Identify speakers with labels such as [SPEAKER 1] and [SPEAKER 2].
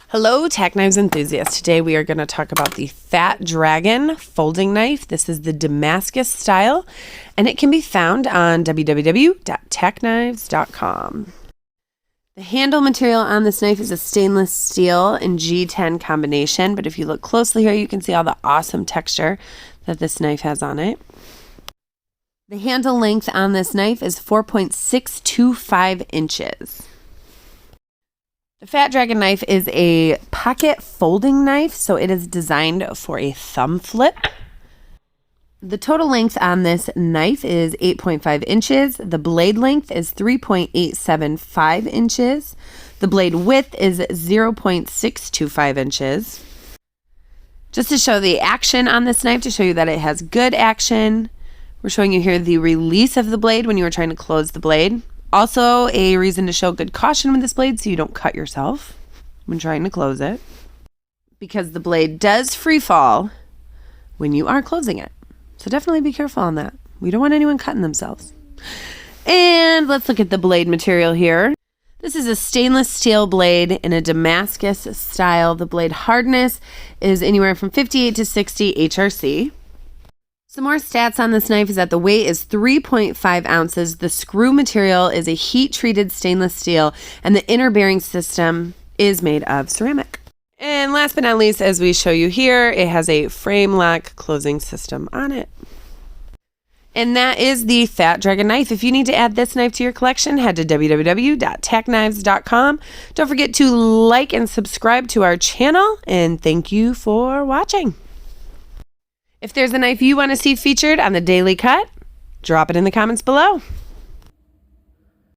[SPEAKER 1] Hello, Tacknives enthusiasts. Today we are going to talk about the Fat Dragon folding knife. This is the Damascus style, and it can be found on www.tacknives.com. The handle material on this knife is a stainless steel and G10 combination, but if you look closely here, you can see all the awesome texture that this knife has on it. The handle length on this knife is 4.625 inches. The Fat Dragon knife is a pocket folding knife, so it is designed for a thumb flip. The total length on this knife is 8.5 inches. The blade length is 3.875 inches. The blade width is 0.625 inches. Just to show the action on this knife, to show you that it has good action, we're showing you here the release of the blade when you are trying to close the blade. Also, a reason to show good caution with this blade so you don't cut yourself when trying to close it, because the blade does free fall when you are closing it. So definitely be careful on that. We don't want anyone cutting themselves. And let's look at the blade material here. This is a stainless steel blade in a Damascus style. The blade hardness is anywhere from 58 to 60 HRC. Some more stats on this knife is that the weight is 3.5 ounces. The screw material is a heat-treated stainless steel, and the inner bearing system is made of ceramic. And last but not least, as we show you here, it has a frame lock closing system on it. And that is the Fat Dragon knife. If you need to add this knife to your collection, head to www.tacknives.com. Don't forget to like and subscribe to our channel, and thank you for watching. If there's a knife you want to see featured on the Daily Cut, drop it in the comments below.